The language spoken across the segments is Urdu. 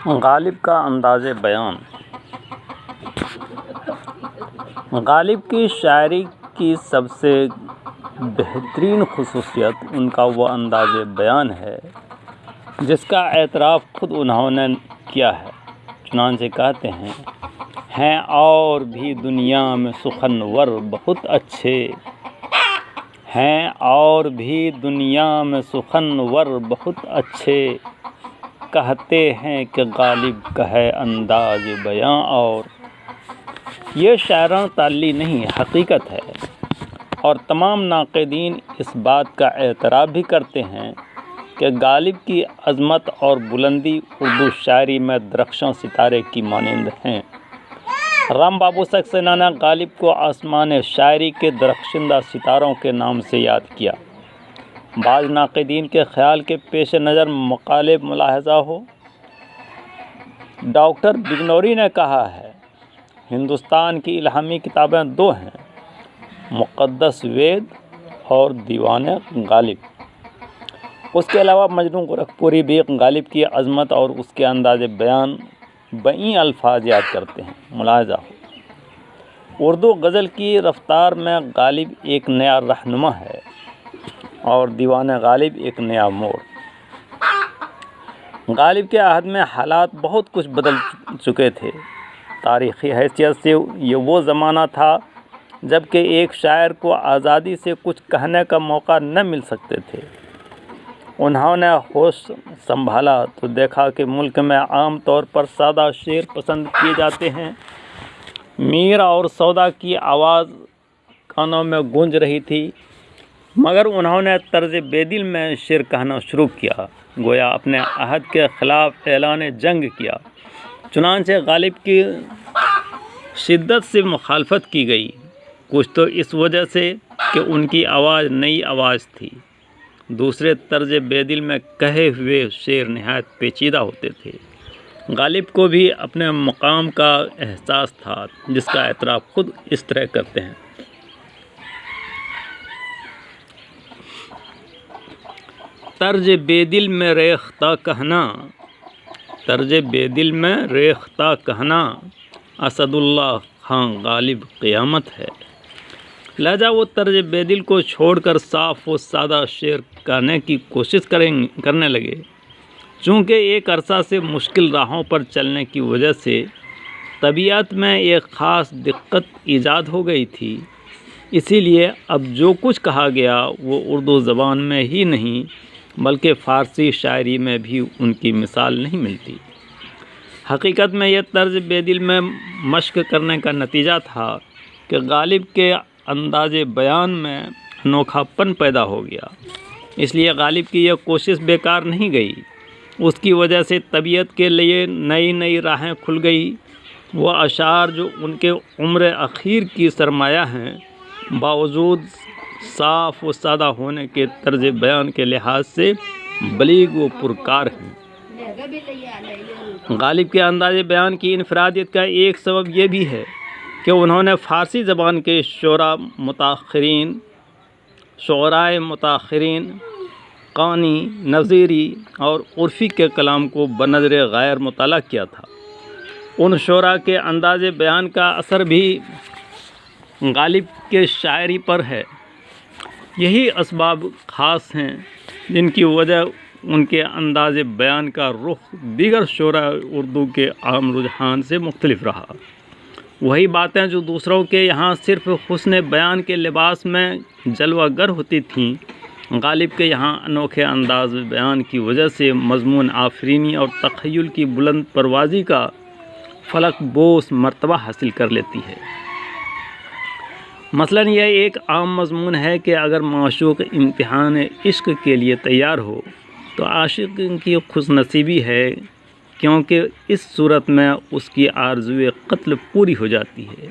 غالب کا انداز بیان۔ غالب کی شاعری کی سب سے بہترین خصوصیت ان کا وہ انداز بیان ہے جس کا اعتراف خود انہوں نے کیا ہے۔ چنانچہ کہتے ہیں اور بھی دنیا میں سخنور بہت اچھے، ہیں اور بھی دنیا میں سخنور بہت اچھے، کہتے ہیں کہ غالب کا ہے انداز بیاں اور۔ یہ شاعرانہ تعلی نہیں، حقیقت ہے، اور تمام ناقدین اس بات کا اعتراف بھی کرتے ہیں کہ غالب کی عظمت اور بلندی اردو شاعری میں درخشاں ستارے کی مانند ہیں۔ رام بابو سکسینہ نے غالب کو آسمان شاعری کے درخشندہ ستاروں کے نام سے یاد کیا۔ بعض ناقدین کے خیال کے پیش نظر مقالے ملاحظہ ہو۔ ڈاکٹر بجنوری نے کہا ہے، ہندوستان کی الہامی کتابیں دو ہیں، مقدس وید اور دیوان غالب۔ اس کے علاوہ مجنوں گورکھپوری بھی غالب کی عظمت اور اس کے انداز بیان بئیں الفاظ یاد کرتے ہیں، ملاحظہ ہو۔ اردو غزل کی رفتار میں غالب ایک نیا رہنما ہے اور دیوان غالب ایک نیا موڑ۔ غالب کے عہد میں حالات بہت کچھ بدل چکے تھے۔ تاریخی حیثیت سے یہ وہ زمانہ تھا جب کہ ایک شاعر کو آزادی سے کچھ کہنے کا موقع نہ مل سکتے تھے۔ انہوں نے ہوش سنبھالا تو دیکھا کہ ملک میں عام طور پر سادہ شعر پسند کیے جاتے ہیں۔ میر اور سودا کی آواز کانوں میں گونج رہی تھی، مگر انہوں نے طرز بے دل میں شعر کہنا شروع کیا، گویا اپنے عہد کے خلاف اعلان جنگ کیا۔ چنانچہ غالب کی شدت سے مخالفت کی گئی، کچھ تو اس وجہ سے کہ ان کی آواز نئی آواز تھی، دوسرے طرز بے دل میں کہے ہوئے شعر نہایت پیچیدہ ہوتے تھے۔ غالب کو بھی اپنے مقام کا احساس تھا، جس کا اعتراف خود اس طرح کرتے ہیں۔ طرز بے دل میں ریختہ کہنا، طرز بے دل میں ریختہ کہنا، اسد اللہ خان غالب قیامت ہے۔ لہذا وہ طرز بے دل کو چھوڑ کر صاف و سادہ شعر کہنے کی کوشش کرنے لگے۔ چونکہ ایک عرصہ سے مشکل راہوں پر چلنے کی وجہ سے طبیعت میں ایک خاص دقت ایجاد ہو گئی تھی، اسی لیے اب جو کچھ کہا گیا وہ اردو زبان میں ہی نہیں بلکہ فارسی شاعری میں بھی ان کی مثال نہیں ملتی۔ حقیقت میں یہ طرز بے دل میں مشق کرنے کا نتیجہ تھا کہ غالب کے انداز بیان میں انوکھا پن پیدا ہو گیا۔ اس لیے غالب کی یہ کوشش بیکار نہیں گئی، اس کی وجہ سے طبیعت کے لیے نئی نئی راہیں کھل گئی۔ وہ اشعار جو ان کے عمر اخیر کی سرمایہ ہیں، باوجود صاف و سادہ ہونے کے طرز بیان کے لحاظ سے بلیغ و پرکار ہیں۔ غالب کے انداز بیان کی انفرادیت کا ایک سبب یہ بھی ہے کہ انہوں نے فارسی زبان کے شعرائے متاخرین قانی، نظیری اور عرفی کے کلام کو بنظر غیر مطالعہ کیا تھا۔ ان شعراء کے انداز بیان کا اثر بھی غالب کے شاعری پر ہے۔ یہی اسباب خاص ہیں جن کی وجہ ان کے انداز بیان کا رخ دیگر شعراء اردو کے عام رجحان سے مختلف رہا۔ وہی باتیں جو دوسروں کے یہاں صرف حسن بیان کے لباس میں جلوہ گر ہوتی تھیں، غالب کے یہاں انوکھے انداز بیان کی وجہ سے مضمون آفرینی اور تخیل کی بلند پروازی کا فلک بوس مرتبہ حاصل کر لیتی ہے۔ مثلاً یہ ایک عام مضمون ہے کہ اگر معشوق امتحان عشق کے لیے تیار ہو تو عاشق کی خوش نصیبی ہے، کیونکہ اس صورت میں اس کی آرزوئے قتل پوری ہو جاتی ہے۔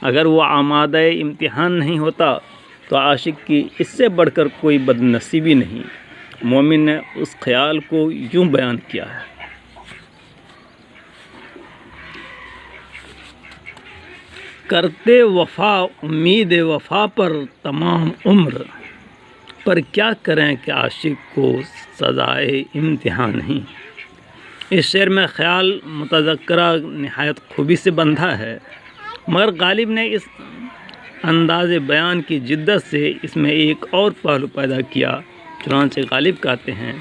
اگر وہ آمادہ امتحان نہیں ہوتا تو عاشق کی اس سے بڑھ کر کوئی بد نصیبی نہیں۔ مومن نے اس خیال کو یوں بیان کیا ہے، کرتے وفا امید وفا پر تمام عمر، پر کیا کریں کہ عاشق کو سزائے امتحان نہیں۔ اس شعر میں خیال متذکرہ نہایت خوبی سے بندھا ہے، مگر غالب نے اس انداز بیان کی جدت سے اس میں ایک اور پہلو پیدا کیا۔ چنانچہ غالب کہتے ہیں،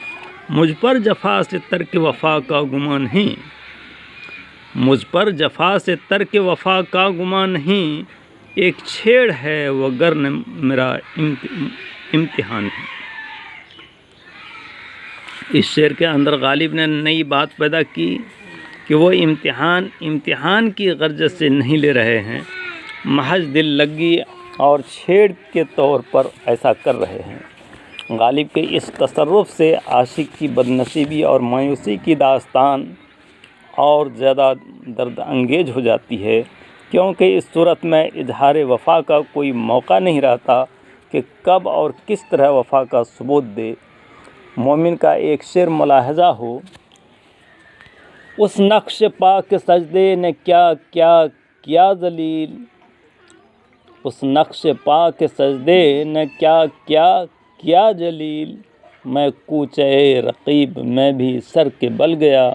مجھ پر جفا سے ترک وفا کا گمان نہیں، مجھ پر جفا سے ترک وفا کا گمان نہیں، ایک چھیڑ ہے وگرنہ میرا امتحان ہے۔ اس شعر کے اندر غالب نے نئی بات پیدا کی کہ وہ امتحان کی غرض سے نہیں لے رہے ہیں، محض دل لگی اور چھیڑ کے طور پر ایسا کر رہے ہیں۔ غالب کے اس تصرف سے عاشق کی بدنصیبی اور مایوسی کی داستان اور زیادہ درد انگیز ہو جاتی ہے، کیونکہ اس صورت میں اظہار وفا کا کوئی موقع نہیں رہتا کہ کب اور کس طرح وفا کا ثبوت دے۔ مومن کا ایک شعر ملاحظہ ہو، اس نقش پا کے سجدے نے کیا کیا کیا ذلیل، اس نقش پا کے سجدے نے کیا کیا کیا جلیل، میں کوچے رقیب میں بھی سر کے بل گیا۔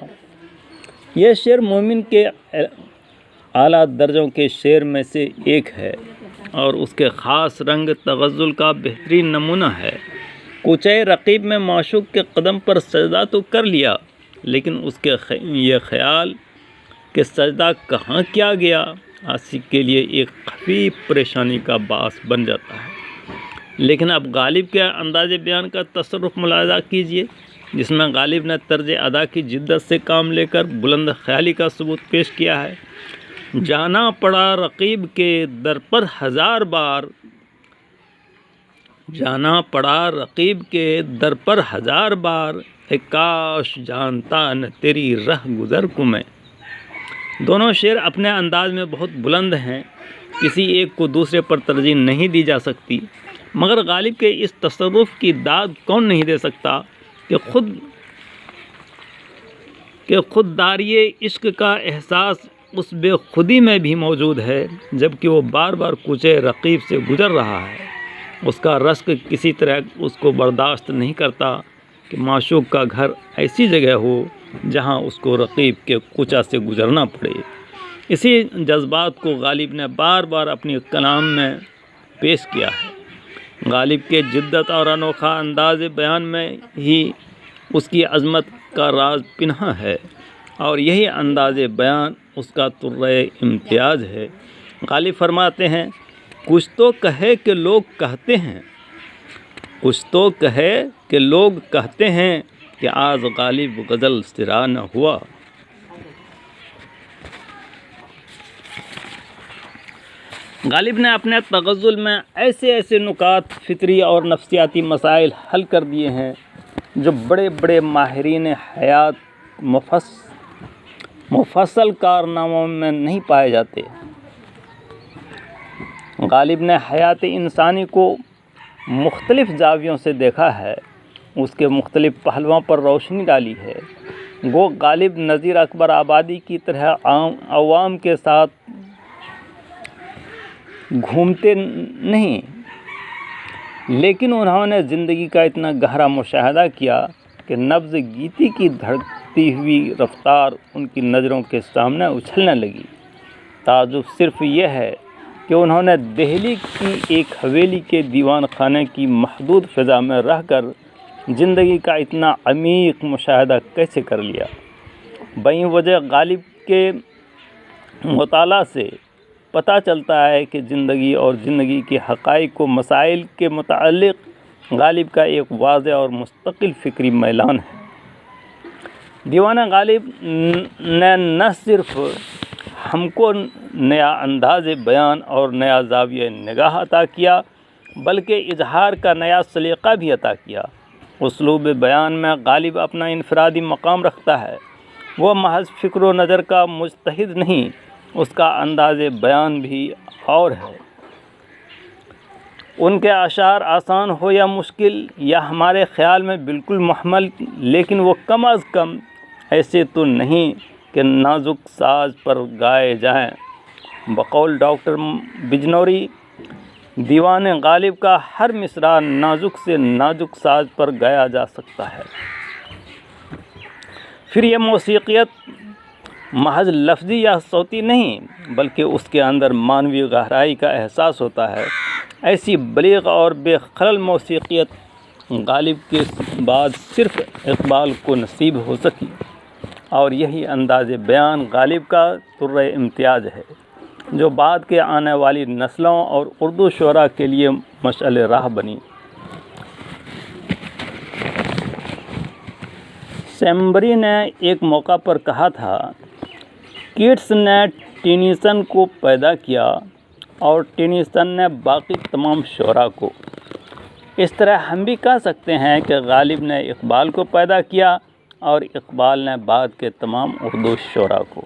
یہ شعر مومن کے اعلیٰ درجوں کے شعر میں سے ایک ہے اور اس کے خاص رنگ تغزل کا بہترین نمونہ ہے۔ کوچے رقیب میں معشوق کے قدم پر سجدہ تو کر لیا، لیکن اس کے یہ خیال کہ سجدہ کہاں کیا گیا عاشق کے لیے ایک خفیف پریشانی کا باعث بن جاتا ہے۔ لیکن اب غالب کے انداز بیان کا تصرف ملاحظہ کیجیے، جس میں غالب نے طرز ادا کی جدت سے کام لے کر بلند خیالی کا ثبوت پیش کیا ہے۔ جانا پڑا رقیب کے در پر ہزار بار، جانا پڑا رقیب کے در پر ہزار بار، اے کاش جانتا نہ تیری رہ گزر کو میں۔ دونوں شعر اپنے انداز میں بہت بلند ہیں، کسی ایک کو دوسرے پر ترجیح نہیں دی جا سکتی، مگر غالب کے اس تصرف کی داد کون نہیں دے سکتا کہ خودداری عشق کا احساس اس بے خودی میں بھی موجود ہے، جبکہ وہ بار بار کوچے رقیب سے گزر رہا ہے۔ اس کا رشک کسی طرح اس کو برداشت نہیں کرتا کہ معشوق کا گھر ایسی جگہ ہو جہاں اس کو رقیب کے کوچہ سے گزرنا پڑے۔ اسی جذبات کو غالب نے بار بار اپنی کلام میں پیش کیا ہے۔ غالب کے جدت اور انوکھا انداز بیان میں ہی اس کی عظمت کا راز پنہاں ہے، اور یہی انداز بیان اس کا طرۂ امتیاز ہے۔ غالب فرماتے ہیں، کچھ تو کہے کہ لوگ کہتے ہیں، کچھ تو کہے کہ لوگ کہتے ہیں کہ آج غالب غزل سرا نہ ہوا۔ غالب نے اپنے تغزل میں ایسے نکات، فطری اور نفسیاتی مسائل حل کر دیے ہیں جو بڑے بڑے ماہرین حیات مفصل کارناموں میں نہیں پائے جاتے۔ غالب نے حیات انسانی کو مختلف زاویوں سے دیکھا ہے، اس کے مختلف پہلوؤں پر روشنی ڈالی ہے۔ وہ غالب نذیر اکبر آبادی کی طرح عوام کے ساتھ گھومتے نہیں، لیکن انہوں نے زندگی کا اتنا گہرا مشاہدہ کیا کہ نبض گیتی کی دھڑکتی ہوئی رفتار ان کی نظروں کے سامنے اچھلنے لگی۔ تعجب صرف یہ ہے کہ انہوں نے دہلی کی ایک حویلی کے دیوان خانے کی محدود فضا میں رہ کر زندگی کا اتنا عمیق مشاہدہ کیسے کر لیا۔ بہی وجہ غالب کے مطالعہ سے پتہ چلتا ہے کہ زندگی اور زندگی کے حقائق و مسائل کے متعلق غالب کا ایک واضح اور مستقل فکری میلان ہے۔ دیوان غالب نے نہ صرف ہم کو نیا انداز بیان اور نیا زاویہ نگاہ عطا کیا، بلکہ اظہار کا نیا سلیقہ بھی عطا کیا۔ اسلوب بیان میں غالب اپنا انفرادی مقام رکھتا ہے، وہ محض فکر و نظر کا مجتہد نہیں، اس کا انداز بیان بھی اور ہے۔ ان کے اشعار آسان ہو یا مشکل یا ہمارے خیال میں بالکل محمل، لیکن وہ کم از کم ایسے تو نہیں کہ نازک ساز پر گائے جائیں۔ بقول ڈاکٹر بجنوری، دیوان غالب کا ہر مصرع نازک سے نازک ساز پر گایا جا سکتا ہے۔ پھر یہ موسیقیت محض لفظی یا صوتی نہیں بلکہ اس کے اندر معنوی گہرائی کا احساس ہوتا ہے۔ ایسی بلیغ اور بے خلل موسیقیت غالب کے بعد صرف اقبال کو نصیب ہو سکی، اور یہی انداز بیان غالب کا طرۂ امتیاز ہے جو بعد کے آنے والی نسلوں اور اردو شعراء کے لیے مشعل راہ بنی۔ سیمبری نے ایک موقع پر کہا تھا، کیٹس نے ٹینیسن کو پیدا کیا اور ٹینیسن نے باقی تمام شعراء کو۔ اس طرح ہم بھی کہہ سکتے ہیں کہ غالب نے اقبال کو پیدا کیا اور اقبال نے بعد کے تمام اردو شعراء کو۔